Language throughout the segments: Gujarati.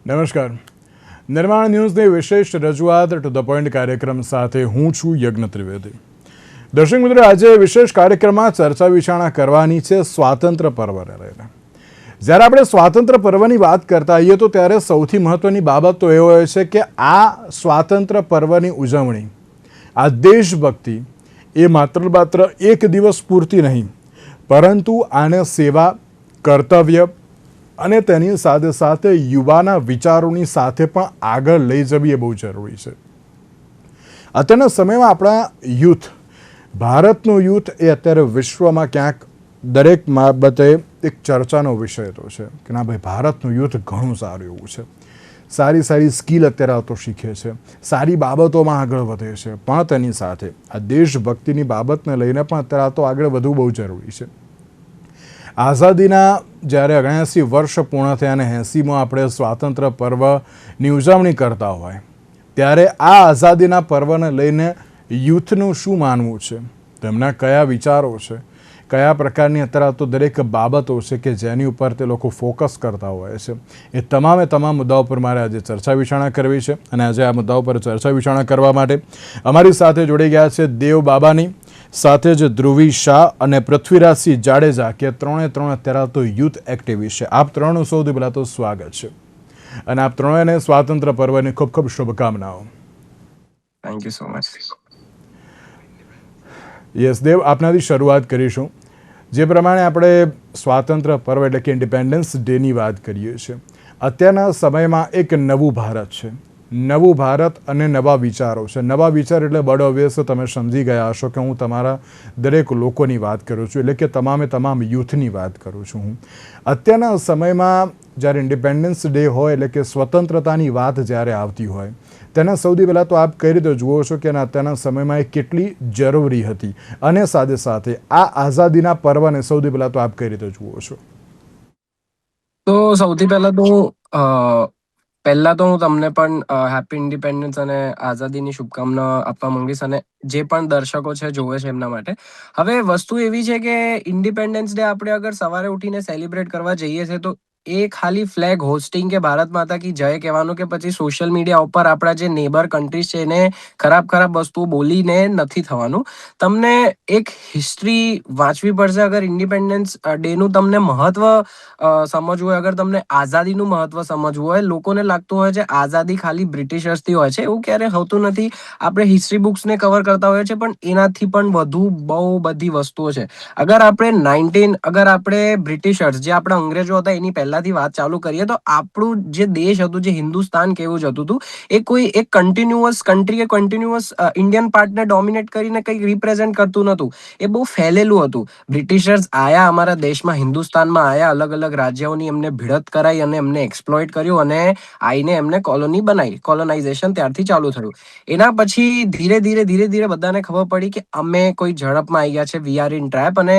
નમસ્કાર. નિર્માણ ન્યૂઝની વિશેષ રજૂઆત ટુ ધ પોઈન્ટ કાર્યક્રમ સાથે હું છું યજ્ઞ ત્રિવેદી. દર્શક મિત્રો, આજે વિશેષ કાર્યક્રમમાં ચર્ચા વિચારણા કરવાની છે સ્વાતંત્ર્ય પર્વને લઈને. જ્યારે આપણે સ્વાતંત્ર્ય પર્વની વાત કરતા હોઈએ તો ત્યારે સૌથી મહત્વની બાબત તો એ હોય છે કે આ સ્વાતંત્ર્ય પર્વની ઉજવણી, આ દેશભક્તિ એ માત્ર એક દિવસ પૂરતી નહીં, પરંતુ આને સેવા, કર્તવ્ય અને તેની સાથે સાથે યુવાના વિચારોની સાથે પણ આગળ લઈ જવી એ બહુ જરૂરી છે. અત્યારના સમયમાં આપણા યુથ, ભારતનું યુથ એ અત્યારે વિશ્વમાં ક્યાંક દરેક બાબતે એક ચર્ચાનો વિષય તો છે કે ના ભાઈ, ભારતનું યુથ ઘણું સારું એવું છે, સારી સારી સ્કિલ અત્યારે તો શીખે છે, સારી બાબતોમાં આગળ વધે છે, પણ તેની સાથે આ દેશભક્તિની બાબતને લઈને પણ અત્યારે તો આગળ વધવું બહુ જરૂરી છે. આઝાદીના જ્યારે 79 વર્ષ પૂર્ણ થયા અને 80માં આપણે સ્વાતંત્ર્ય પર્વની ઉજવણી કરતા હોય ત્યારે આ આઝાદીના પર્વને લઈને યુથનું શું માનવું છે, તેમના કયા વિચારો છે, કયા પ્રકારની અત્યારે તો દરેક બાબતો છે કે જેની ઉપર તે લોકો ફોકસ કરતા હોય છે, એ તમામે તમામ મુદ્દાઓ પર મારે આજે ચર્ચા વિચારણા કરવી છે. અને આજે આ મુદ્દાઓ પર ચર્ચા વિચારણા કરવા માટે અમારી સાથે જોડી ગયા છે દેવ બાબાની, સાથે જ ધ્રુવી શાહ અને પૃથ્વીરાજસિંહ જાડેજા, કે ત્રણે અત્યારે તો યુથ એક્ટિવિસ્ટ છે. આપ ત્રણનું સૌથી પહેલાં તો સ્વાગત છે અને આપ ત્રણેયને સ્વાતંત્ર્ય પર્વની ખૂબ ખૂબ શુભકામનાઓ. Thank you so much. Yes Dev, આપનાથી શરૂઆત કરીશું. જે પ્રમાણે આપણે સ્વાતંત્ર્ય પર્વ એટલે કે ઇન્ડિપેન્ડન્સ ડેની વાત કરીએ છીએ, અત્યારના સમયમાં એક નવું ભારત છે, નવું ભારત અને નવા વિચારો છે. નવા વિચાર એટલે બડ ઓબ્વિયસ તમે સમજી ગયા હશો કે હું તમારા દરેક લોકોની વાત કરું છું, એટલે કે તમામ યુથની વાત કરું છું હું. અત્યારના સમયમાં જ્યારે ઇન્ડિપેન્ડન્સ ડે હોય એટલે કે સ્વતંત્રતાની વાત જ્યારે આવતી હોય, તેના સૌથી પહેલાં તો આપ કઈ રીતે જુઓ છો કે અત્યારના સમયમાં એ કેટલી જરૂરી હતી, અને સાથે સાથે આ આઝાદીના પર્વને સૌથી પહેલાં તો આપ કઈ રીતે જુઓ છો? તો સૌથી પહેલા તો હું તમને પણ હેપી ઇન્ડિપેન્ડન્સ અને આઝાદીની શુભકામના આપવા માંગીશ, અને જે પણ દર્શકો છે જોવે છે એમના માટે. હવે વસ્તુ એવી છે કે ઇન્ડિપેન્ડન્સ ડે આપણે અગર સવારે ઉઠીને સેલિબ્રેટ કરવા જઈએ છીએ તો એ ખાલી ફ્લેગ હોસ્ટિંગ કે ભારત માતા કી જય કહેવાનું કે પછી સોશિયલ મીડિયા ઉપર આપણા જે નેબર કન્ટ્રીઝ છે એને ખરાબ વસ્તુઓ બોલીને નથી થવાનું. તમને એક હિસ્ટ્રી વાંચવી પડશે અગર ઇન્ડિપેન્ડન્સ ડેનું તમને મહત્વ સમજવું હોય, અગર તમને આઝાદીનું મહત્વ સમજવું હોય. લોકોને લાગતું હોય છે આઝાદી ખાલી બ્રિટિશર્સથી હોય છે, એવું ક્યારે હોતું નથી. આપણે હિસ્ટ્રી બુક્સને કવર કરતા હોઈએ છીએ, પણ એનાથી પણ વધુ બહુ બધી વસ્તુઓ છે. અગર આપણે બ્રિટિશર્સ, જે આપણા અંગ્રેજો હતા, એની પહેલાથી વાત ચાલુ કરીએ તો આપણું જે દેશ હતું, જે હિન્દુસ્તાન કેવું જતું હતું, એ કોઈ એક કન્ટિન્યુઅસ કન્ટ્રી કે કન્ટિન્યુઅસ ઇન્ડિયન પાર્ટને ડોમિનેટ કરીને કંઈક રિપ્રેઝેન્ટ કરતું નહોતું. એ બહુ ફેલેલું હતું. બ્રિટિશર્સ આયા અમારા દેશમાં, હિન્દુસ્તાનમાં આયા, અલગ અલગ રાજ્યોની એમને ભિડત કરાઈ અને એમને એક્સપ્લોઇટ કર્યું અને આઈને એમને કોલોની બનાવી. કોલોનાઇઝેશન ત્યારથી ચાલુ થયું. એના પછી ધીરે ધીરે બધાને ખબર પડી કે અમે કોઈ ઝડપમાં આવી ગયા છે, વી આર ઇન ટ્રેપ. અને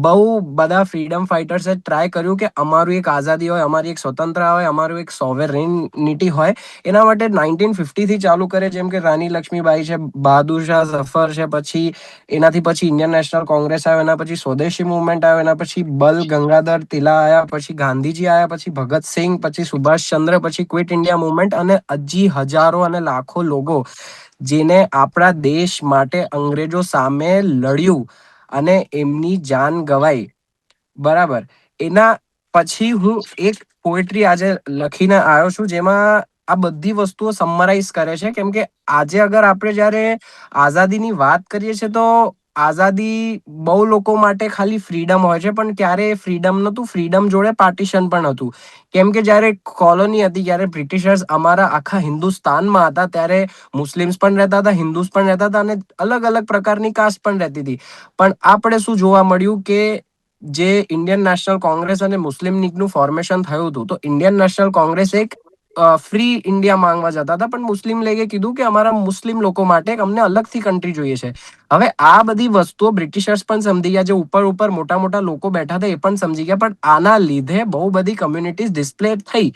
બહુ બધા ફ્રીડમ ફાઇટર્સે ટ્રાય કર્યું કે અમારું એક આઝાદી હોય, અમારી એક સ્વતંત્ર હોય, અમારું એક સોવેરેનિટી હોય. એના માટે 1950થી ચાલુ કરે, જેમ કે રાની લક્ષ્મીબાઈ છે, બહાદુર શાહ ઝફર છે, પછી એનાથી પછી ઇન્ડિયન નેશનલ કોંગ્રેસ આવ્યો, એના પછી સ્વદેશી મુવમેન્ટ આવ્યો, એના પછી બલ ગંગાધર તિલક આવ્યા, પછી ગાંધીજી આવ્યા, પછી ભગતસિંહ, પછી સુભાષચંદ્ર, પછી ક્વિટ ઇન્ડિયા મુવમેન્ટ, અને હજી હજારો અને લાખો લોકો જેને આપણા દેશ માટે અંગ્રેજો સામે લડ્યું અને એમની જાન ગવાઈ. બરાબર. એના પછી હું એક પોએટ્રી આજે લખીને આવ્યો છું, જેમાં આ બધી વસ્તુઓ સમરાઇઝ કરે છે. કેમ કે આજે અગર આપણે જ્યારે આઝાદીની વાત કરીએ છીએ તો આઝાદી બહુ લોકો માટે ખાલી ફ્રીડમ હોય છે, પણ ક્યારે ફ્રીડમ નહોતું. ફ્રીડમ જોડે પાર્ટીશન પણ હતું. કેમ કે જ્યારે કોલોની હતી, જ્યારે બ્રિટિશર્સ અમારા આખા હિન્દુસ્તાનમાં હતા, ત્યારે મુસ્લિમ્સ પણ રહેતા હતા, હિન્દુસ પણ રહેતા હતા, અને અલગ અલગ પ્રકારની કાસ્ટ પણ રહેતી હતી. પણ આપણે શું જોવા મળ્યું કે જે ઇન્ડિયન નેશનલ કોંગ્રેસ અને મુસ્લિમ લીગનું ફોર્મેશન થયું હતું, તો ઇન્ડિયન નેશનલ કોંગ્રેસ એક ફ્રી ઇન્ડિયા માંગવા જતા હતા, પણ મુસ્લિમ લીગે કીધું કે અમારા મુસ્લિમ લોકો માટે અમને અલગથી કન્ટ્રી જોઈએ છે. હવે આ બધી વસ્તુઓ બ્રિટિશર્સ પણ સમજી ગયા, જે ઉપર મોટા લોકો બેઠા હતા એ પણ સમજી ગયા, પણ આના લીધે બહુ બધી કમ્યુનિટીઝ ડિસ્પ્લે થઈ.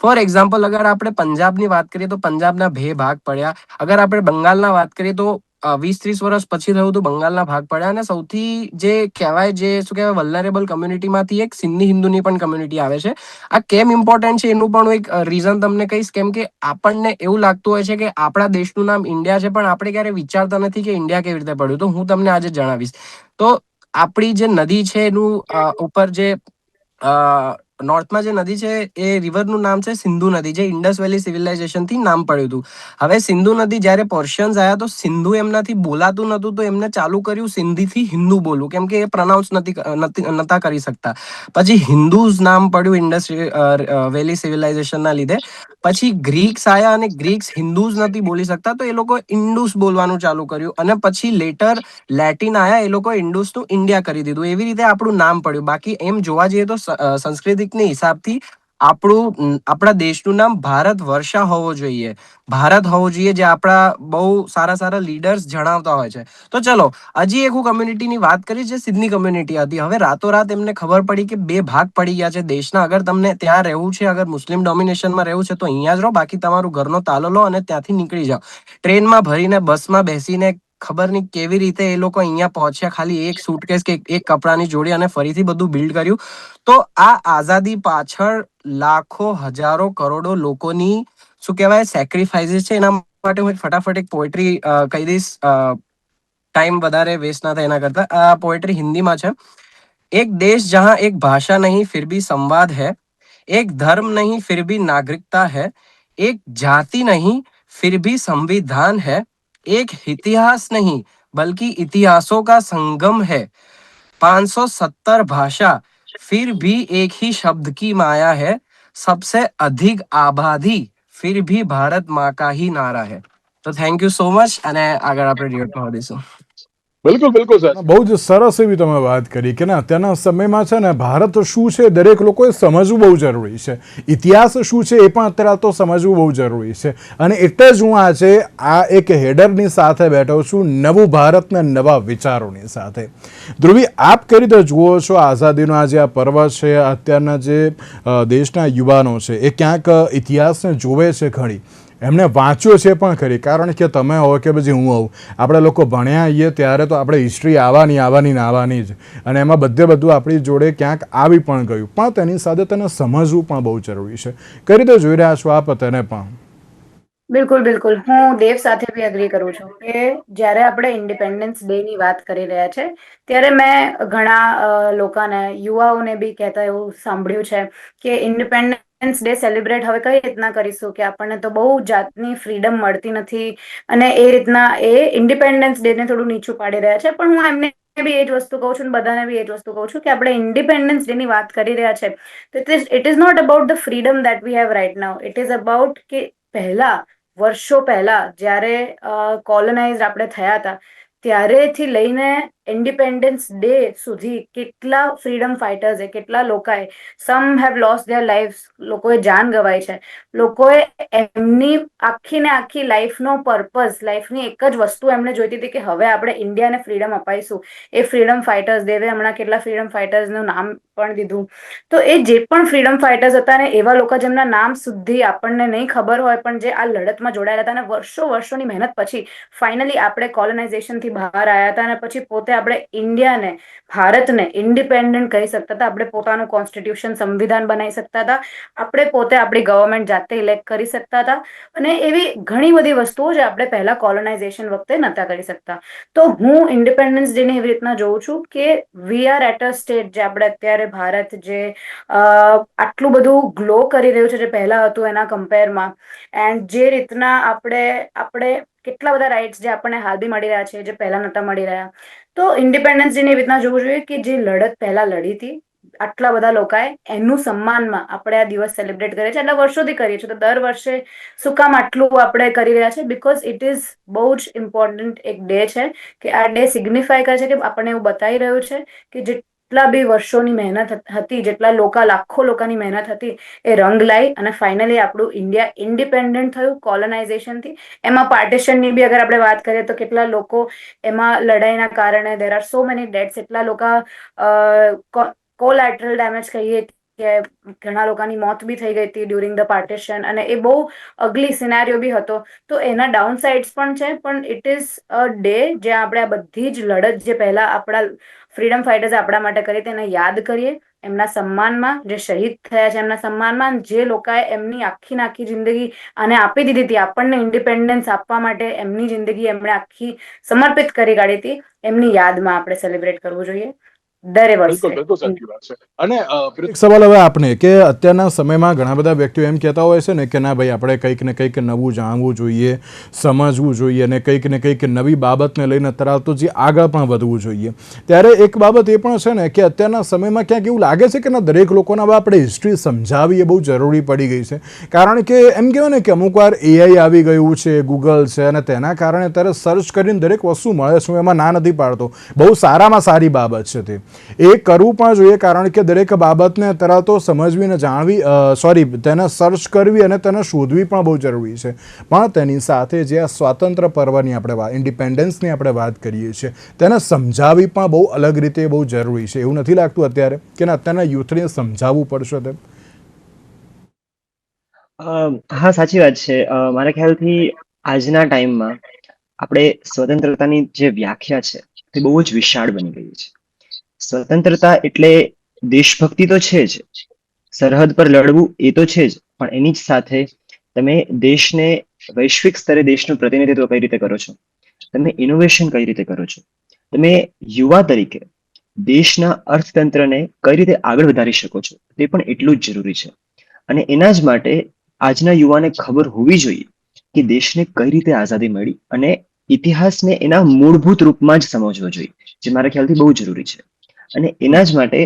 ફોર એક્ઝામ્પલ, અગર આપણે પંજાબની વાત કરીએ તો પંજાબના બે ભાગ પડ્યા. અગર આપણે બંગાળના વાત કરીએ તો 20-30 વર્ષ પછી થયું હતું, બંગાળના ભાગ પડ્યા અને સૌથી જે કહેવાય, જે શું કહેવાય, વલ્નરેબલ કમ્યુનિટીમાંથી એક સિંધી હિન્દુની પણ કમ્યુનિટી આવે છે. આ કેમ ઇમ્પોર્ટન્ટ છે એનું પણ હું એક રીઝન તમને કહીશ. કેમ કે આપણને એવું લાગતું હોય છે કે આપણા દેશનું નામ ઇન્ડિયા છે, પણ આપણે ક્યારે વિચારતા નથી કે ઇન્ડિયા કેવી રીતે પડ્યું. તો હું તમને આજે જણાવીશ. તો આપણી જે નદી છે એનું ઉપર જે નોર્થમાં જે નદી છે એ રિવરનું નામ છે સિંધુ નદી, જે ઇન્ડસ વેલી સિવિલાઇઝેશનથી નામ પડ્યું હતું. હવે સિંધુ નદી જ્યારે પર્શિયન્સ આવ્યા તો સિંધુ એમનાથી બોલાતું નતું, તો એમને ચાલુ કર્યું સિંધીથી હિન્દુ બોલવું, કેમ કે એ પ્રનાઉન્સ નતા કરી શકતા. પછી હિન્દુઝ નામ પડ્યું ઇન્ડસ વેલી સિવિલાઇઝેશનના લીધે. પછી ગ્રીક્સ આયા અને ગ્રીક્સ હિન્દુઝ નથી બોલી શકતા, તો એ લોકો ઇન્ડુસ બોલવાનું ચાલુ કર્યું. અને પછી લેટર લેટિન આયા, એ લોકો ઇન્ડુસનું ઇન્ડિયા કરી દીધું. એવી રીતે આપણું નામ પડ્યું. બાકી એમ જોવા જઈએ તો સંસ્કૃતિકની હિસાબથી આપણા દેશનું નામ ભારત વર્ષા હોવો જોઈએ, ભારત હોવું જોઈએ, જે આપણા બહુ સારા સારા લીડર્સ જણાવતા હોય છે. તો ચલો, હજી એક હું કમ્યુનિટીની વાત કરીશ, જે સિંધી કમ્યુનિટી હતી. હવે રાતોરાત એમને ખબર પડી કે બે ભાગ પડી ગયા છે દેશના. અગર તમને ત્યાં રહેવું છે, અગર મુસ્લિમ ડોમિનેશનમાં રહેવું છે, તો અહીંયા જ રહો, બાકી તમારું ઘરનો તાલો લો અને ત્યાંથી નીકળી જાઓ. ટ્રેનમાં ભરીને, બસમાં બેસીને, ખબર નહીં કેવી રીતે એ લોકો અહીંયા પહોંચ્યા, ખાલી એક સુટકેસ કે એક કપડાની જોડી, અને ફરીથી બધું બિલ્ડ કર્યું. તો આ આઝાદી પાછળ લાખો, હજારો, કરોડો લોકોની શું કહેવાય સેક્રિફાઈસીસ છે. એના માટે હું ફટાફટ એક પોએટ્રી કહી દઈશ, ટાઈમ વધારે વેસ્ટ ના થાય એના કરતા. આ પોએટ્રી હિન્દીમાં છે. एक देश जहां एक भाषा नहीं फिर भी संवाद है, एक धर्म नहीं फिर भी नागरिकता है, एक जाति नहीं फिर भी संविधान है, एक इतिहास नहीं बल्कि इतिहासों का संगम है, 570 भाषा फिर भी एक ही शब्द की माया है, सबसे अधिक आबादी फिर भी भारत माँ का ही नारा है. तो थैंक यू સો મચ, અને આગળ આપણે ડિબેટમાં વધીશું. બિલકુલ બિલકુલ સર. બહુ જ સરસ એવી તમે વાત કરી કે ના અત્યારના સમયમાં છે ને ભારત શું છે દરેક લોકોએ સમજવું બહુ જરૂરી છે. ઇતિહાસ શું છે એ પણ અત્યારે તો સમજવું બહુ જરૂરી છે. અને એટલે જ હું આજે આ એક હેડરની સાથે બેઠો છું, નવું ભારતના નવા વિચારોની સાથે. ધ્રુવી, આપ કઈ રીતે જુઓ છો આઝાદીનો આજે આ પર્વ છે? અત્યારના જે દેશના યુવાનો છે એ ક્યાંક ઇતિહાસને જોવે છે ઘણી, એમને વાંચ્યો છે પણ ખરી, કારણ કે તમે હો કે પછી હું હોઉં, આપણે લોકો ભણ્યા આવીએ ત્યારે તો આપણે હિસ્ટ્રી આવવાની જ, અને એમાં બધું આપણી જોડે ક્યાંક આવી પણ ગયું, પણ તેની સાથે તેને સમજવું પણ બહુ જરૂરી છે. કઈ રીતે જોઈ રહ્યા છો આપ તેને પણ? બિલકુલ બિલકુલ, હું દેવ સાથે બી અગ્રી કરું છું કે જ્યારે આપણે ઇન્ડિપેન્ડન્સ ડે ની વાત કરી રહ્યા છે ત્યારે મેં ઘણા લોકોને, યુવાઓને બી કહેતા એવું સાંભળ્યું છે કે ઇન્ડિપેન્ડન્સ ડે સેલિબ્રેટ હવે કઈ રીતના કરીશું, કે આપણને તો બહુ જાતની ફ્રીડમ મળતી નથી, અને એ રીતના એ ઇન્ડિપેન્ડન્સ ડે ને થોડું નીચું પાડી રહ્યા છે. પણ હું એમને બી એ જ વસ્તુ કહું છું, બધાને બી એ જ વસ્તુ કહું છું કે આપણે ઇન્ડિપેન્ડન્સ ડે ની વાત કરી રહ્યા છે તો it is not about the freedom that we have right now. It is about કે પહેલા, વર્ષો પહેલા, જ્યારે કોલોનાઇઝ આપણે થયા હતા ત્યારેથી લઈને ઇન્ડિપેન્ડન્સ ડે સુધી કેટલા ફ્રીડમ ફાઇટર્સે, કેટલા લોકોએ, સમ હેવ લોસ ધેર લાઈફ, લોકોએ જાન ગવાઈ છે. લોકોએ એમની આખી ને આખી લાઈફનો પર્પઝ, લાઈફની એક જ વસ્તુ એમને જોઈતી હતી કે હવે આપણે ઇન્ડિયાને ફ્રીડમ અપાઈશું. એ ફ્રીડમ ફાઇટર્સ, દેવે હમણાં કેટલા ફ્રીડમ ફાઇટર્સનું નામ પણ દીધું. તો એ જે પણ ફ્રીડમ ફાઇટર્સ હતા ને, એવા લોકો જેમના નામ સુધી આપણને નહીં ખબર હોય, પણ જે આ લડતમાં જોડાયેલા હતા અને વર્ષોની મહેનત પછી ફાઇનલી આપણે કોલોનાઇઝેશનથી બહાર આવ્યા હતા, અને પછી પોતે આપણે ઇન્ડિયાને, ભારતને ઇન્ડિપેન્ડન્ટ કહી શકતા હતા. આપણે પોતાનું કોન્સ્ટિટ્યુશન, સંવિધાન બનાવી શકતા હતા. આપણે પોતે આપણી ગવર્મેન્ટ જાતે ઇલેક્ટ કરી શકતા હતા. અને એવી ઘણી બધી વસ્તુઓ જે આપણે પહેલા કોલોનાઇઝેશન વખતે નહોતા કરી શકતા. તો હું ઇન્ડિપેન્ડન્સ ડે ને એવી રીતના જોઉં છું કે we are at a state, જે આપણે અત્યારે ભારત જે આટલું બધું ગ્લો કરી રહ્યું છે જે પહેલા હતું એના કમ્પેરમાં, એન્ડ જે રીતના આપણે કેટલા બધા રાઇટ્સ જે આપણને હાલ બી મળી રહ્યા છે, જે પહેલા નહોતા મળી રહ્યા. તો ઇન્ડિપેન્ડન્સ ડે ની રીતના જોવું જોઈએ કે જે લડત પહેલા લડી હતી આટલા બધા લોકોએ, એનું સન્માનમાં આપણે આ દિવસ સેલિબ્રેટ કરીએ છીએ, એટલા વર્ષોથી કરીએ છીએ. તો દર વર્ષે શું કામ આટલું આપણે કરી રહ્યા છે? બીકોઝ ઇટ ઇઝ બહુ જ ઇમ્પોર્ટન્ટ એક ડે છે કે આ ડે સિગ્નિફાય કરે છે કે આપણને એવું બતાવી રહ્યું છે કે જેટલા બી વર્ષોની મહેનત હતી, જેટલા લાખો લોકોની મહેનત હતી, એ રંગ લાવી અને ફાઇનલી આપણું ઇન્ડિયા ઇન્ડિપેન્ડન્ટ થયું કોલોનાઇઝેશનથી. એમાં પાર્ટીશનની બી અગર આપણે વાત કરીએ તો કેટલા લોકો એમાં લડાઈના કારણે, there are so many deaths, એટલા લોકો કોલેટરલ ડેમેજ કહીએ કે ઘણા લોકોની મોત બી થઈ ગઈ હતી ડ્યુરિંગ ધ પાર્ટીશન, અને એ બહુ અગલી સિનારીઓ બી હતો. તો એના ડાઉન સાઇડ્સ પણ છે, પણ ઇટ ઇઝ અ ડે જ્યાં આપણે આ બધી જ લડત જે પહેલા આપણા ફ્રીડમ ફાઇટર્સ આપણા માટે કરી તેને યાદ કરીએ, એમના સન્માનમાં, જે શહીદ થયા છે એમના સન્માનમાં, જે લોકોએ એમની આખી જિંદગી આને આપી દીધી હતી, આપણને ઇન્ડિપેન્ડન્સ આપવા માટે એમની જિંદગી એમણે આખી સમર્પિત કરી કાઢી હતી, એમની યાદમાં આપણે સેલિબ્રેટ કરવું જોઈએ દર બિલકુલ વર્ષે. બિલકુલ સાચી વાત છે. અને એક સવાલ હવે આપને કે અત્યારના સમયમાં ઘણા બધા વ્યક્તિઓ એમ કહેતા હોય છે ને કે ના ભાઈ આપણે કંઈક ને કંઈક નવું જાણવું જોઈએ, સમજવું જોઈએ અને કંઈક ને કંઈક નવી બાબતને લઈને તરાતો જે આગળ પણ વધવું જોઈએ. ત્યારે એક બાબત એ પણ છે ને કે અત્યારના સમયમાં ક્યાંક એવું લાગે છે કે ના દરેક લોકોને હવે આપણે હિસ્ટ્રી સમજાવવી એ બહુ જરૂરી પડી ગઈ છે. કારણ કે એમ કહેવાય ને કે અમુક વાર AI આવી ગયું છે, ગૂગલ છે, અને તેના કારણે અત્યારે સર્ચ કરીને દરેક વસ્તુ મળે છે. હું એમાં ના નથી પાડતો, બહુ સારામાં સારી બાબત છે તે, એ કરવું પણ જોઈએ. કારણ કે દરેક બાબતને તરતો સમજવી ને જાણવી, તેને સર્ચ કરવી અને તેને શોધવી પણ બહુ જરૂરી છે. પણ તેની સાથે જે આ સ્વાતંત્ર્ય પર્વની આપણે ઇન્ડિપેન્ડન્સની આપણે વાત કરીએ છીએ, તેને સમજાવવી પણ બહુ અલગ રીતે બહુ જરૂરી છે. એવું નથી લાગતું અત્યારે કે અત્યારના યુથને સમજાવવું પડશે તેમ? હા, સાચી વાત છે. મારા ખ્યાલથી આજના ટાઈમમાં આપણે સ્વતંત્રતાની જે વ્યાખ્યા છે તે બહુ જ વિશાળ બની ગઈ છે. સ્વતંત્રતા એટલે દેશભક્તિ તો છે જ, સરહદ પર લડવું એ તો છે જ, પણ એની જ સાથે તમે દેશને વૈશ્વિક સ્તરે દેશનું પ્રતિનિધિત્વ કઈ રીતે કરો છો, તમે ઇનોવેશન કઈ રીતે કરો છો, તમે યુવા તરીકે દેશના અર્થતંત્રને કઈ રીતે આગળ વધારી શકો છો, તે પણ એટલું જ જરૂરી છે. અને એના જ માટે આજના યુવાને ખબર હોવી જોઈએ કે દેશને કઈ રીતે આઝાદી મળી, અને ઇતિહાસને એના મૂળભૂત રૂપમાં જ સમજવો જોઈએ, જે મારા ખ્યાલથી બહુ જરૂરી છે. અને એના જ માટે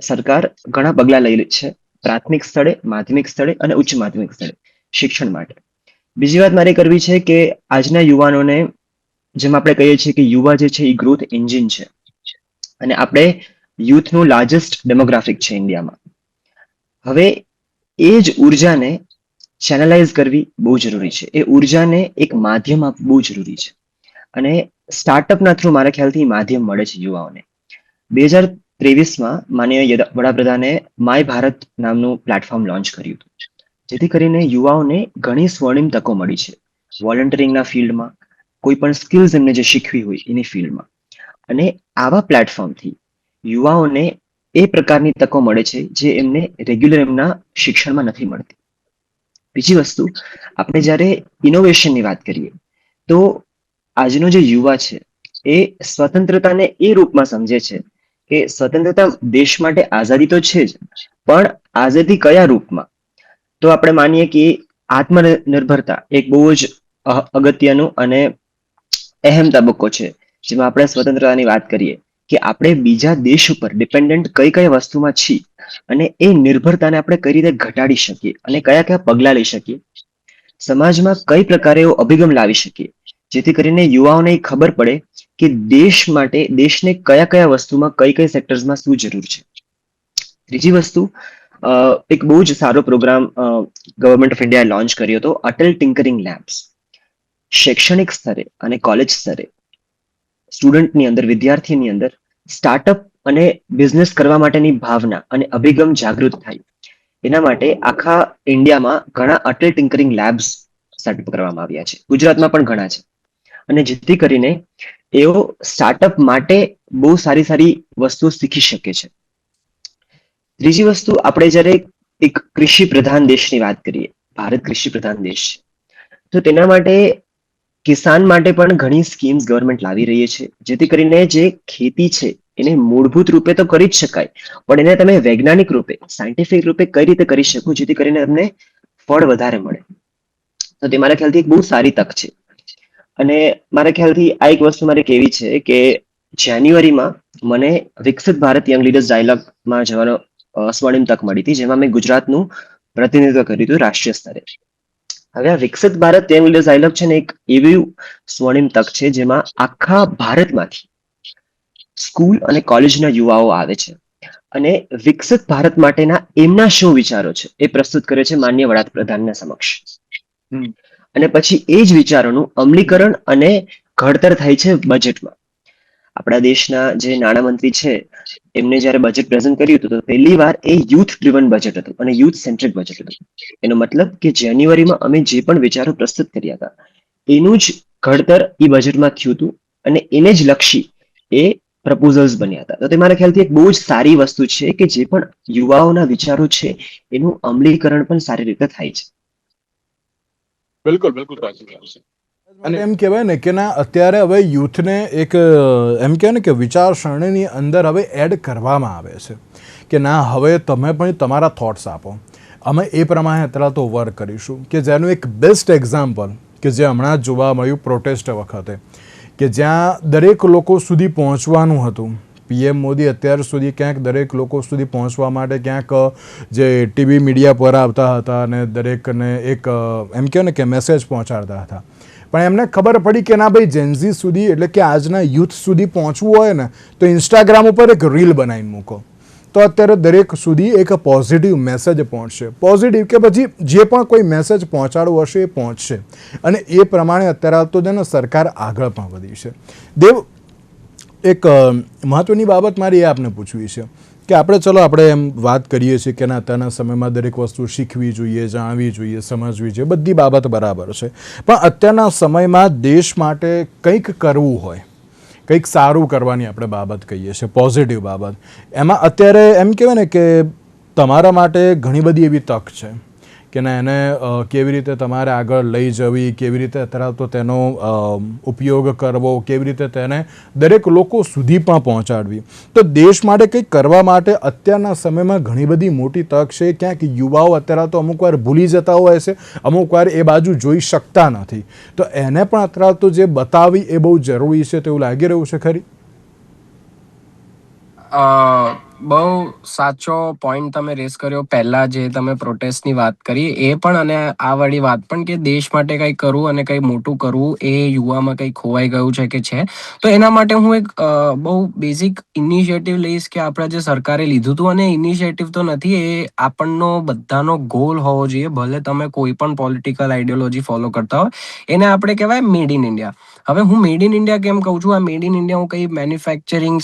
સરકાર ઘણા પગલા લઈ છે, પ્રાથમિક સ્તરે, માધ્યમિક સ્તરે અને ઉચ્ચ માધ્યમિક સ્તરે શિક્ષણ માટે. બીજી વાત મારે કરવી છે કે આજના યુવાનોને, જેમ આપણે કહીએ છીએ કે યુવા જે છે એ ગ્રોથ એન્જિન છે, અને આપણે યુથનું લાર્જેસ્ટ ડેમોગ્રાફિક છે ઇન્ડિયામાં. હવે એ જ ઉર્જાને ચેનલાઇઝ કરવી બહુ જરૂરી છે, એ ઉર્જાને એક માધ્યમ આપવું બહુ જરૂરી છે. અને સ્ટાર્ટઅપના થ્રુ મારા ખ્યાલથી માધ્યમ મળે છે યુવાઓને. 2023માં માનનીય વડાપ્રધાને માય ભારત નામનું પ્લેટફોર્મ લોન્ચ કર્યું હતું, જેથી કરીને યુવાઓને ઘણી સ્વર્ણિમ તકો મળી છે વોલન્ટિયરિંગના ફિલ્ડમાં, કોઈ પણ સ્કિલ્સ એમને જે શીખવી હોય એની ફિલ્ડમાં. અને આવા પ્લેટફોર્મથી યુવાઓને એ પ્રકારની તકો મળે છે જે એમને રેગ્યુલર એમના શિક્ષણમાં નથી મળતી. બીજી વસ્તુ, આપણે જ્યારે ઇનોવેશનની વાત કરીએ તો આજનો જે યુવા છે એ સ્વતંત્રતાને એ રૂપમાં સમજે છે કે સ્વતંત્રતા દેશ માટે આઝાદી તો છે જ, પણ આઝાદી કયા રૂપમાં? તો આપણે માનીએ કે આત્મનિર્ભરતા એક બહુ જ અગત્યનું અને અહેમ તબક્કો છે, જેમાં આપણે સ્વતંત્રતાની વાત કરીએ કે આપણે બીજા દેશ ઉપર ડિપેન્ડન્ટ કઈ કઈ વસ્તુમાં છીએ, અને એ નિર્ભરતાને આપણે કઈ રીતે ઘટાડી શકીએ અને કયા કયા પગલા લઈ શકીએ, સમાજમાં કઈ પ્રકારે એવો અભિગમ લાવી શકીએ જેથી કરીને યુવાઓને ખબર પડે કે દેશ માટે દેશને કયા કયા વસ્તુમાં કઈ કઈ સેક્ટર્સમાં શું જરૂર છે. ત્રીજી વસ્તુ, એક બહુ જ સારો પ્રોગ્રામ ગવર્મેન્ટ ઓફ ઇન્ડિયાએ લોન્ચ કર્યો હતો, અટલ ટિંકરિંગ લેબ્સ. શૈક્ષણિક સ્તરે અને કોલેજ સ્તરે સ્ટુડન્ટની અંદર, વિદ્યાર્થીની અંદર સ્ટાર્ટઅપ અને બિઝનેસ કરવા માટેની ભાવના અને અભિગમ જાગૃત થાય, એના માટે આખા ઇન્ડિયામાં ઘણા અટલ ટિંકરિંગ લેબ્સ સેટઅપ કરવામાં આવ્યા છે. ગુજરાતમાં પણ ઘણા છે. અને જેથી કરીને એઓ સ્ટાર્ટઅપ માટે બહુ સારી સારી વસ્તુઓ શીખી શકે છે. ત્રીજી વસ્તુ, આપણે જ્યારે એક કૃષિ પ્રધાન દેશની વાત કરીએ, ભારત કૃષિ પ્રધાન દેશ છે, તો તેના માટે કિસાન માટે પણ ઘણી સ્કીમ્સ ગવર્મેન્ટ લાવી રહી છે, જેથી કરીને જે ખેતી છે એને મૂળભૂત રૂપે તો કરી જ શકાય, પણ એને તમે વૈજ્ઞાનિક રૂપે, સાયન્ટિફિક રૂપે કઈ રીતે કરી શકો જેથી કરીને તમને ફળ વધારે મળે. તો તે મારા ખ્યાલથી એક બહુ સારી તક છે. અને મારા ખ્યાલથી આ એક વસ્તુ મારે કહેવી છે કે જાન્યુઆરીમાં મને વિકસિત ભારત યંગ લીડર્સ ડાયલોગમાં જવાનો સ્વર્ણિમ તક મળી હતી, જેમાં મેં ગુજરાતનું પ્રતિનિધિત્વ કર્યું હતું રાષ્ટ્રીય સ્તરે. હવે આ વિકસિત ભારત યંગ લીડર્સ ડાયલોગ છે ને એક એવી સ્વર્ણિમ તક છે જેમાં આખા ભારતમાંથી સ્કૂલ અને કોલેજના યુવાઓ આવે છે અને વિકસિત ભારત માટેના એમના શું વિચારો છે એ પ્રસ્તુત કરે છે માનનીય વડાપ્રધાનના સમક્ષ. અને પછી એ જ વિચારોનું અમલીકરણ અને ઘડતર થાય છે બજેટમાં. આપણા દેશના જે નાણામંત્રી છે એમને જ્યારે બજેટ પ્રેઝન્ટ કર્યું હતું તો પહેલી વાર એ યુથ ડ્રિવન બજેટ હતું અને યુથ સેન્ટ્રિક બજેટ હતું. એનો મતલબ કે જાન્યુઆરીમાં અમે જે પણ વિચારો પ્રસ્તુત કર્યા હતા એનું જ ઘડતર એ બજેટમાં થયું હતું અને એને જ લક્ષી એ પ્રપોઝલ્સ બન્યા હતા. તો તે મારા ખ્યાલથી એક બહુ જ સારી વસ્તુ છે કે જે પણ યુવાઓના વિચારો છે એનું અમલીકરણ પણ સારી રીતે થાય છે. બિલકુલ બિલકુલ સાચી વાત છે. અને એમ કહેવાય ને કે ના અત્યારે હવે યુથને એક એમ કહેવાય ને કે વિચારસરણીની અંદર હવે એડ કરવામાં આવે છે કે ના હવે તમે પણ તમારા થોટ્સ આપો, અમે એ પ્રમાણે અત્યારે તો વર્ક કરીશું. કે જેનું એક બેસ્ટ એક્ઝામ્પલ કે જે હમણાં જ જોવા મળ્યું પ્રોટેસ્ટ વખતે, કે જ્યાં દરેક લોકો સુધી પહોંચવાનું હતું. પીએમ મોદી અત્યાર સુધી ક્યાંક દરેક લોકો સુધી પહોંચવા માટે ક્યાંક જે ટીવી મીડિયા પર આવતા હતા અને દરેકને એક એમ કહે ને કે મેસેજ પહોંચાડતા હતા. પણ એમને ખબર પડી કે ના ભાઈ જેન્ઝી સુધી એટલે કે આજના યુથ સુધી પહોંચવું હોય ને તો ઇન્સ્ટાગ્રામ ઉપર એક રીલ બનાવીને મૂકો તો અત્યારે દરેક સુધી એક પોઝિટિવ મેસેજ પહોંચશે. પોઝિટિવ કે પછી જે પણ કોઈ મેસેજ પહોંચાડવું હશે એ પહોંચશે અને એ પ્રમાણે અત્યારે તો છે ને સરકાર આગળ પણ વધી છે. દેવ, એક મહત્વની બાબત મારી એ આપને પૂછવી છે કે આપણે એમ વાત કરીએ છીએ કે ના અત્યારના સમયમાં દરેક વસ્તુ શીખવી જોઈએ, જાણવી જોઈએ, સમજવી જોઈએ, બધી બાબત બરાબર છે. પણ અત્યારના સમયમાં દેશ માટે કંઈક કરવું હોય, કંઈક સારું કરવાની આપણે બાબત કહીએ છીએ, પોઝિટિવ બાબત, એમાં અત્યારે એમ કહેવાય ને કે તમારા માટે ઘણી બધી એવી તક છે કે ના એને કેવી રીતે તમારે આગળ લઈ જવી, કેવી રીતે અત્યારે તો તેનો ઉપયોગ કરવો, કેવી રીતે તેને દરેક લોકો સુધી પણ પહોંચાડવી. તો દેશ માટે કંઈક કરવા માટે અત્યારના સમયમાં ઘણી બધી મોટી તક છે. ક્યાંક યુવાઓ અત્યારે તો અમુક વાર ભૂલી જતા હોય છે, અમુક વાર એ બાજુ જોઈ શકતા નથી. તો એને પણ અત્યારે તો જે બતાવી એ બહુ જરૂરી છે તેવું લાગી રહ્યું છે ખરી? બહુ સાચો પોઈન્ટ તમે રેસ કર્યો. પહેલા જે તમે પ્રોટેસ્ટની વાત કરી એ પણ અને આ વાળી વાત પણ કે દેશ માટે કંઈ કરવું અને કંઈ મોટું કરવું એ યુવામાં કંઈ ખોવાઈ ગયું છે કે છે. તો એના માટે હું એક બહુ બેઝિક ઇનિશિયેટિવ લઈશ કે આપણા જે સરકારે લીધું હતું, અને ઇનિશિયેટિવ તો નથી, એ આપણનો બધાનો ગોલ હોવો જોઈએ. ભલે તમે કોઈ પણ પોલિટિકલ આઈડિયોલોજી ફોલો કરતા હોય, એને આપણે કહેવાય મેડ ઇન ઇન્ડિયા. હવે હું મેડ ઇન ઇન્ડિયા કેમ કહું છું? આ મેડ ઇન ઇન્ડિયા હું કઈ મેન્યુફેક્ચરિંગ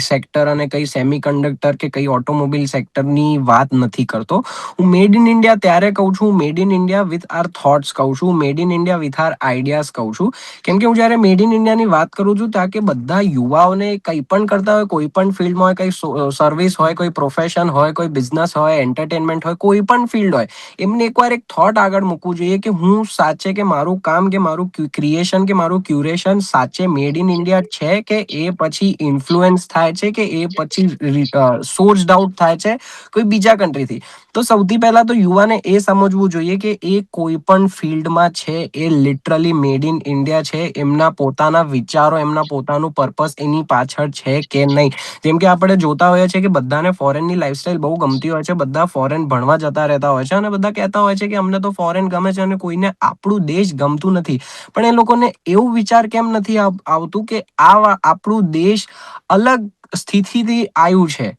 સેક્ટર અને કઈ સેમી કન્ડક્ટર કે કઈ ઓટોમોબાઈલ સેક્ટરની વાત નથી કરતો. હું મેડ ઇન ઇન્ડિયા ત્યારે કહું છું, made in India with our thoughts કહું છું, made in India with our ideas કહું છું. કેમ કે હું જ્યારે મેડ ઇન ઇન્ડિયાની વાત કરું છું ત્યાં કે બધા યુવાઓને કંઈ પણ કરતા હોય, કોઈ પણ ફિલ્ડમાં હોય, કઈ સર્વિસ હોય, કોઈ પ્રોફેશન હોય, કોઈ બિઝનેસ હોય, એન્ટરટેનમેન્ટ હોય, કોઈ પણ ફિલ્ડ હોય, એમને એકવાર એક થોટ આગળ મૂકવું જોઈએ કે હું સાચે કે મારું કામ કે મારું ક્રિએશન કે મારું ક્યુરેશન સાચે મેડ ઇન ઇન્ડિયા છે કે એ પછી ઇન્ફ્લુએન્સ થાય છે કે એ પછી સોર્સ્ડ આઉટ થાય છે કોઈ બીજા કન્ટ્રીથી. તો સૌથી પહેલા તો યુવાને એ સમજવું જોઈએ કે એ કોઈ પણ ફિલ્ડમાં છે એ લિટરલી મેડ ઇન ઇન્ડિયા છે. એમના પોતાના વિચારો, એમના પોતાનું પર્પસ એની પાછળ છે કે નહીં. જેમ કે આપણે જોતા હોઈએ છીએ કે બધાને ફોરેનની લાઈફસ્ટાઈલ બહુ ગમતી હોય છે, બધા ફોરેન ભણવા જતા રહેતા હોય છે અને બધા કહેતા હોય છે કે અમને તો ફોરેન ગમે છે અને કોઈને આપણું દેશ ગમતું નથી. પણ એ લોકોને એવું વિચાર કેમ નથી આવતું કે આ આપણું દેશ અલગ સ્થિતિથી આવ્યું છે.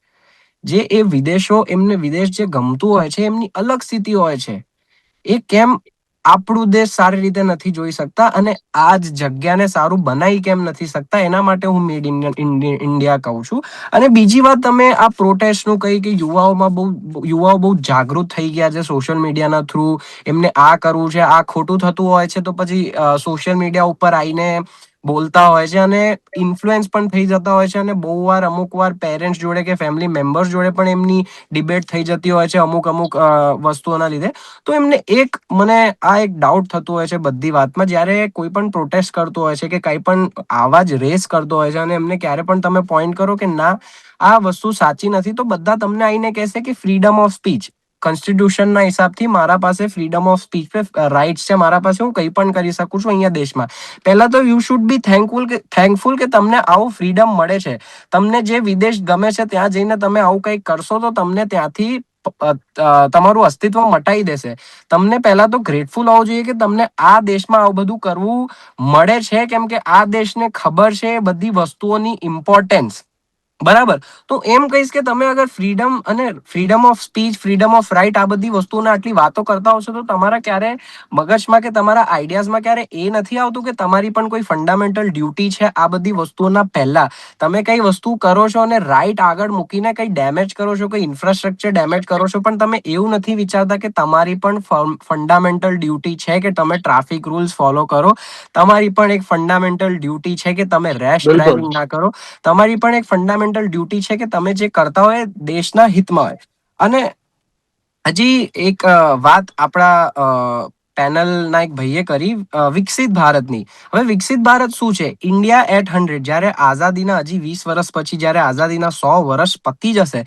જે એ વિદેશો, એમને વિદેશ જે ગમતું હોય છે, એમની અલગ સ્થિતિ હોય છે. એ કેમ આપણું દેશ સારી રીતે નથી જોઈ શકતા અને આ જ જગ્યાને સારું બનાવી કેમ નથી શકતા? એના માટે હું મેડ ઇન ઇન્ડિયા કહું છું. અને બીજી વાત, તમે આ પ્રોટેસ્ટનું કહી કે યુવાઓ બહુ જાગૃત થઈ ગયા છે સોશિયલ મીડિયાના થ્રુ. એમને આ કરવું છે, આ ખોટું થતું હોય છે તો પછી સોશિયલ મીડિયા ઉપર આવીને બોલતા હોય છે અને ઇન્ફ્લુએન્સ પણ થઈ જતા હોય છે. અને બહુ વાર, અમુક વાર પેરેન્ટ્સ જોડે કે ફેમિલી મેમ્બર્સ જોડે પણ એમની ડિબેટ થઈ જતી હોય છે અમુક વસ્તુઓના લીધે. તો એમને મને આ એક ડાઉટ થતું હોય છે બધી વાતમાં, જ્યારે કોઈ પણ પ્રોટેસ્ટ કરતો હોય છે કે કંઈ પણ આવાજ રેસ કરતો હોય છે અને એમને ક્યારે પણ તમે પોઈન્ટ કરો કે ના આ વસ્તુ સાચી નથી, તો બધા તમને આવીને કહેશે કે ફ્રીડમ ઓફ સ્પીચ, કોન્સ્ટિટ્યુશનના હિસાબથી મારા પાસે ફ્રીડમ ઓફ સ્પીચ રાઇટ્સ છે, મારા પાસે હું કંઈ પણ કરી શકું છું અહીંયા દેશમાં. પહેલા તો યુ શુડ બી થેન્કફુલ કે તમને આવું ફ્રીડમ મળે છે. તમને જે વિદેશ ગમે છે ત્યાં જઈને તમે આવું કંઈક કરશો તો તમને ત્યાંથી તમારું અસ્તિત્વ મટાઈ દેશે. તમને પહેલા તો ગ્રેટફુલ હોવું જોઈએ કે તમને આ દેશમાં આવું બધું કરવું મળે છે, કેમ કે આ દેશને ખબર છે બધી વસ્તુઓની ઇમ્પોર્ટન્સ. બરાબર. તો એમ કહીશ કે તમે અગર freedom of speech, freedom of right, આ બધી વસ્તુઓને આટલી વાતો કરતા હશો તો તમારા ક્યારે મગજમાં કે તમારા આઈડિયાઝમાં ક્યારે એ નથી આવતું કે તમારી પણ કોઈ ફંડામેન્ટલ ડ્યુટી છે આ બધી વસ્તુઓના પહેલા? તમે કઈ વસ્તુ કરો છો અને રાઈટ આગળ મૂકીને કઈ ડેમેજ કરો છો, કઈ ઇન્ફ્રાસ્ટ્રક્ચર ડેમેજ કરો છો, પણ તમે એવું નથી વિચારતા કે તમારી પણ ફંડામેન્ટલ ડ્યુટી છે કે તમે ટ્રાફિક રૂલ્સ ફોલો કરો. તમારી પણ એક ફંડામેન્ટલ ડ્યુટી છે કે તમે રેશ બિલકુલ ડ્રાઇવિંગ ના કરો. તમારી પણ એક ફંડામેન્ટલ ડ્યુટી છે કે તમે જે કરતા હોય દેશના હિતમાં હોય. અને હજી એક વાત આપણા પેનલના એક ભાઈએ કરી વિકસિત ભારતની. હવે વિકસિત ભારત શું છે? India at 100. જ્યારે આઝાદીના હજી 20 વર્ષ પછી જ્યારે આઝાદીના 100 વર્ષ પતી જશે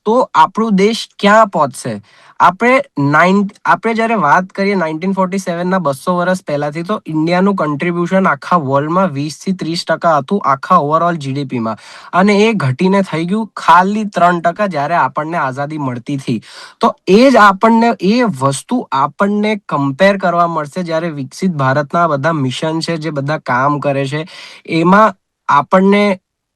તો આપણું દેશ ક્યાં પહોંચશે? આપણે જ્યારે વાત કરીએ 1947ના 200 વર્ષ પહેલાથી, તો ઇન્ડિયાનું કન્ટ્રીબ્યુશન આખા વર્લ્ડમાં 20 થી 30% હતું આખા ઓવરઓલ જીડીપીમાં. અને એ ઘટીને થઈ ગયું ખાલી 3% જ્યારે આપણને આઝાદી મળતી હતી. તો એ વસ્તુ આપણને કમ્પેર કરવા મળશે જ્યારે વિકસિત ભારતના બધા મિશન છે, જે બધા કામ કરે છે, એમાં આપણને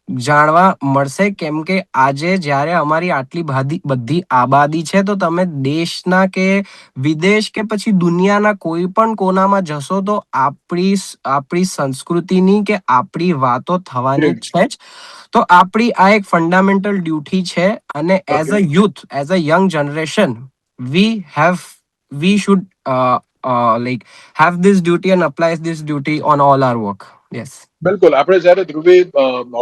જાણવા મળશે. કેમ કે આજે જ્યારે અમારી આટલી બધી આબાદી છે, તો તમે દેશના કે વિદેશ કે પછી દુનિયાના કોઈ પણ કોનામાં જશો તો આપણી સંસ્કૃતિની કે આપણી વાતો થવાની છે જ. તો આપણી આ એક ફંડામેન્ટલ ડ્યુટી છે. અને as a youth, as a young generation, we should like have this duty and apply this duty on all are work. Yes. બિલકુલ. આપણે જ્યારે ધ્રુવી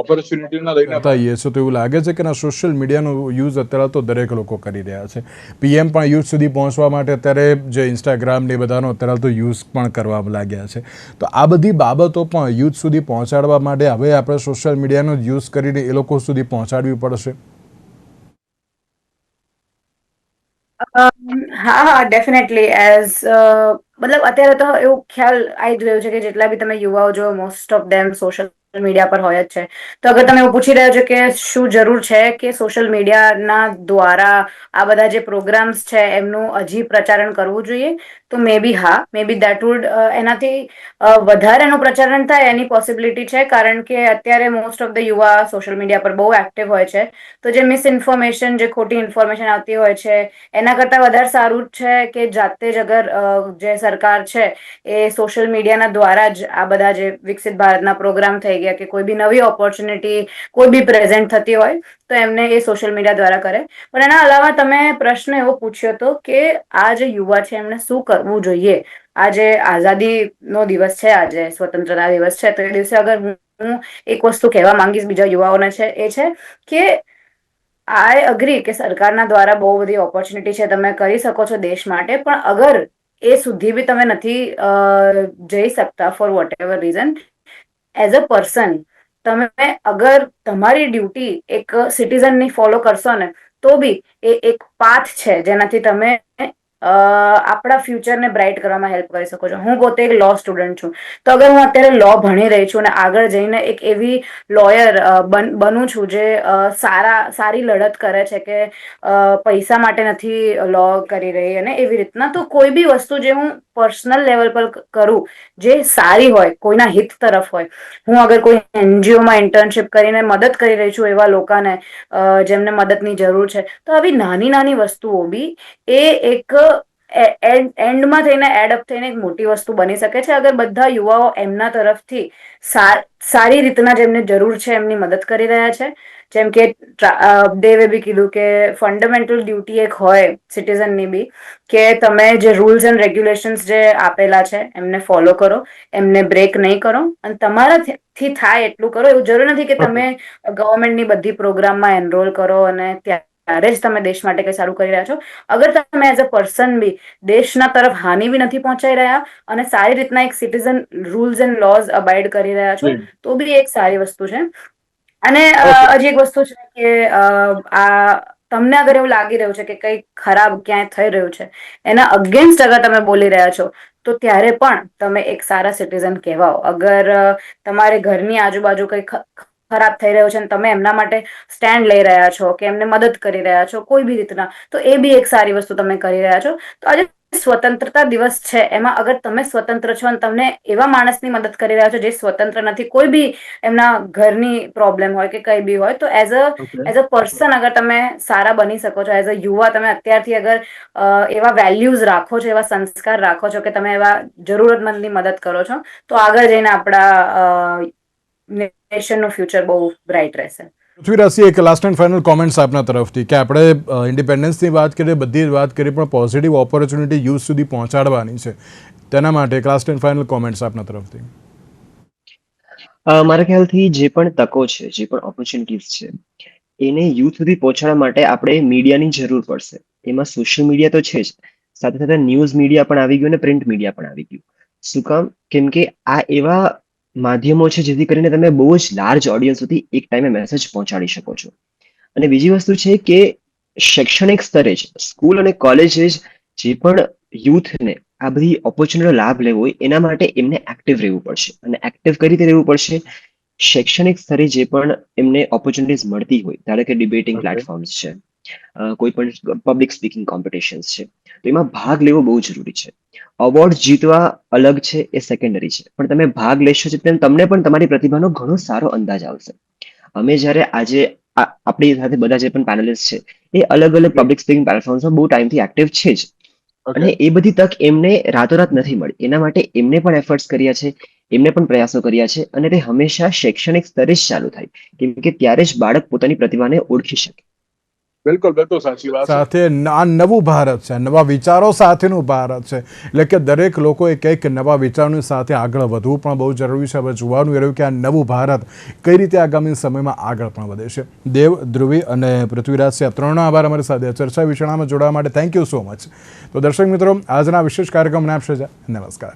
ઓપોર્ચ્યુનિટીના લઈને કરતા હોઈએ છે તો એવું લાગે છે કે સોશિયલ મીડિયાનો યુઝ અત્યારે તો દરેક લોકો કરી રહ્યા છે. પીએમ પણ યુથ સુધી પહોંચવા માટે અત્યારે જે ઇન્સ્ટાગ્રામ ને બધાનો અત્યારે તો યુઝ પણ કરવા લાગ્યા છે. તો આ બધી બાબતો પણ યુથ સુધી પહોંચાડવા માટે હવે આપણે સોશિયલ મીડિયાનો યુઝ કરીને એ લોકો સુધી પહોંચાડવી પડશે. હા, ડેફિનેટલી. મતલબ અત્યારે તો એવું ખ્યાલ આવી જ રહ્યો છે કે જેટલા બી તમે યુવાઓ જો, most of them social media પર હોય જ છે. તો અગર તમે એવું પૂછી રહ્યા છો કે શું જરૂર છે કે સોશિયલ મીડિયાના દ્વારા આ બધા જે પ્રોગ્રામ્સ છે એમનું હજી પ્રચારણ કરવું જોઈએ, તો મે બી હા, મે બી દેટ વુડ એનાથી વધારે એનું પ્રચારણ થાય એની પોસિબિલિટી છે. કારણ કે અત્યારે મોસ્ટ ઓફ ધ યુવા સોશિયલ મીડિયા પર બહુ એક્ટિવ હોય છે. તો જે મિસઇન્ફોર્મેશન, જે ખોટી ઇન્ફોર્મેશન આવતી હોય છે, એના કરતાં વધારે સારું જ છે કે જાતે જ અગર જે સરકાર છે એ સોશિયલ મીડિયાના દ્વારા જ આ બધા જે વિકસિત ભારતના પ્રોગ્રામ થઈ ગયા કે કોઈ બી નવી ઓપોર્ચ્યુનિટી કોઈ બી પ્રેઝન્ટ થતી હોય તો એમને એ સોશિયલ મીડિયા દ્વારા કરે. પણ એના અલાવા તમે પ્રશ્ન એવો પૂછ્યો હતો કે આ જે યુવા છે એમને શું કરવું જોઈએ. આજે આઝાદીનો દિવસ છે, આજે સ્વતંત્રતા દિવસ છે, તો એ દિવસે અગર હું એક વસ્તુ કહેવા માંગીશ બીજા યુવાઓને છે એ છે કે આઈ અગ્રી કે સરકારના દ્વારા બહુ બધી ઓપોર્ચ્યુનિટી છે, તમે કરી શકો છો દેશ માટે. પણ અગર એ સુધી બી તમે નથી જઈ શકતા for whatever reason, as a person તમે અગર તમારી ડ્યુટી એક સિટીઝનની ફોલો કરશો ને તો બી એ એક પાથ છે જેનાથી તમે આપણા ફ્યુચરને બ્રાઇટ કરવામાં હેલ્પ કરી શકો છો. હું પોતે એક લો સ્ટુડન્ટ છું. તો અગર હું અત્યારે લો ભણી રહી છું અને આગળ જઈને એક એવી લોયર બનું છું જે સારી લડત કરે છે કે પૈસા માટે નથી લો કરી રહી અને એવી રીતના, તો કોઈ બી વસ્તુ જે હું પર્સનલ લેવલ પર કરું જે સારી હોય, કોઈના હિત તરફ હોય, હું અગર કોઈ એનજીઓમાં ઇન્ટર્નશીપ કરીને મદદ કરી રહી છું એવા લોકોને જેમને મદદની જરૂર છે, તો આવી નાની નાની વસ્તુઓ બી એ એક એન્ડમાં થઈને એડઅપ થઈને એક મોટી વસ્તુ બની શકે છે અગર બધા યુવાઓ એમના તરફથી સારી રીતના જેમને જરૂર છે એમની મદદ કરી રહ્યા છે. જેમ કે દેવે બી કીધું કે ફંડામેન્ટલ ડ્યુટી એક હોય સિટીઝનની બી કે તમે જે રૂલ્સ એન્ડ રેગ્યુલેશન્સ જે આપેલા છે એમને ફોલો કરો, એમને બ્રેક નહીં કરો અને તમારાથી થાય એટલું કરો. એવું જરૂર નથી કે તમે ગવર્મેન્ટની બધી પ્રોગ્રામમાં એનરોલ કરો અને ત્યારે જ તમે દેશ માટે કઈ સારું કરી રહ્યા છો. અગર તમે એઝ અ પર્સન બી દેશના તરફ હાનિ બી નથી પહોંચાઈ રહ્યા અને સારી રીતના એક સિટીઝન રૂલ્સ એન્ડ લોઝ અબાઈડ કરી રહ્યા છો, તો બી એક સારી વસ્તુ છે. અને ઓકે. હજી એક વસ્તુ છે કે આ તમને અગર એવું લાગી રહ્યું છે કે કંઈક ખરાબ ક્યાંય થઈ રહ્યું છે, એના અગેન્સ્ટ અગર તમે બોલી રહ્યા છો તો ત્યારે પણ તમે એક સારા સિટીઝન કહેવાઓ. અગર તમારે ઘરની આજુબાજુ કંઈ ખરાબ થઈ રહ્યું છે અને તમે એમના માટે સ્ટેન્ડ લઈ રહ્યા છો કે એમને મદદ કરી રહ્યા છો કોઈ બી રીતના, તો એ બી એક સારી વસ્તુ તમે કરી રહ્યા છો. તો આજે સ્વતંત્રતા દિવસ છે એમાં અગર તમે સ્વતંત્ર છો અને તમને એવા માણસની મદદ કરી રહ્યા છો જે સ્વતંત્ર નથી, કોઈ બી એમના ઘરની પ્રોબ્લેમ હોય કે કઈ બી હોય, તો એઝ અ પર્સન અગર તમે સારા બની શકો છો, એઝ અ યુવા તમે અત્યારથી અગર એવા વેલ્યુઝ રાખો છો, એવા સંસ્કાર રાખો છો કે તમે એવા જરૂરતમંદની મદદ કરો છો, તો આગળ જઈને આપણા નેશનનું ફ્યુચર બહુ બ્રાઇટ રહેશે. પૃથ્વીરાજસિંહ, એક લાસ્ટ એન્ડ ફાઇનલ કોમેન્ટ્સ આપના તરફથી કે આપણે ઇન્ડિપેન્ડન્સની વાત કરીએ, બધી જ વાત કરીએ, પણ પોઝિટિવ ઓપોર્ચ્યુનિટી યુથ સુધી પહોંચાડવાની છે, તેના માટે એક લાસ્ટ એન્ડ ફાઇનલ કોમેન્ટ્સ આપના તરફથી. મારા ખ્યાલથી જે પણ તકો છે, જે પણ ઓપોર્ચ્યુનિટીઝ છે, એને યુથ સુધી પહોંચાડવા માટે આપણે મીડિયાની જરૂર પડશે. એમાં સોશિયલ મીડિયા તો છે જ, સાથે સાથે ન્યૂઝ મીડિયા પણ આવી ગયું અને પ્રિન્ટ મીડિયા પણ આવી ગયું. શું કામ? કેમ કે આ એવા માધ્યમો છે જેથી કરીને તમે બહુ જ લાર્જ ઓડિયન્સ સુધી એક ટાઈમે મેસેજ પહોંચાડી શકો છો. અને બીજી વસ્તુ છે કે શૈક્ષણિક સ્તરે જ સ્કૂલ અને કોલેજે જે પણ યુથને આ બધી ઓપોર્ચ્યુનિટીનો લાભ લેવો હોય એના માટે એમને એક્ટિવ રહેવું પડશે. અને એક્ટિવ કઈ રીતે રહેવું પડશે? શૈક્ષણિક સ્તરે જે પણ એમને ઓપોર્ચ્યુનિટીઝ મળતી હોય, ધારો કે ડિબેટિંગ પ્લેટફોર્મ્સ છે, કોઈ પણ પબ્લિક સ્પીકિંગ કોમ્પિટિશન્સ છે, તો એમાં ભાગ લેવો બહુ જરૂરી છે. અવોર્ડ જીતવા અલગ છે, એ સેકન્ડરી છે, પણ તમે ભાગ લેશો તેમ તમને પણ તમારી પ્રતિભાનો ઘણો સારો અંદાજ આવશે. અમે જ્યારે આજે આપણી સાથે બધા જે પણ પેનલિસ્ટ છે એ અલગ અલગ પબ્લિક સ્પીકિંગ પ્લેટફોર્મ્સમાં બહુ ટાઈમથી એક્ટિવ છે જ, અને એ બધી તક એમને રાતોરાત નથી મળી. એના માટે એમને પણ એફર્ટ્સ કર્યા છે, એમને પણ પ્રયાસો કર્યા છે, અને તે હંમેશા શૈક્ષણિક સ્તરે જ ચાલુ થાય, કેમ કે ત્યારે જ બાળક પોતાની પ્રતિભાને ઓળખી શકે. બિલકુલ બિલકુલ સાચી વાત છે. સાથે આ નવું ભારત છે, નવા વિચારો સાથેનું ભારત છે, એટલે કે દરેક લોકોએ કંઈક નવા વિચારોની સાથે આગળ વધવું પણ બહુ જરૂરી છે. હવે જોવાનું એ રહ્યું કે આ નવું ભારત કઈ રીતે આગામી સમયમાં આગળ પણ વધે છે. દેવ, ધ્રુવી અને પૃથ્વીરાજ, આ ત્રણનો આભાર અમારી સાથે ચર્ચા વિચારણામાં જોડાવા માટે. Thank you so much. તો દર્શક મિત્રો, આજના વિશેષ કાર્યક્રમને આપશે. નમસ્કાર.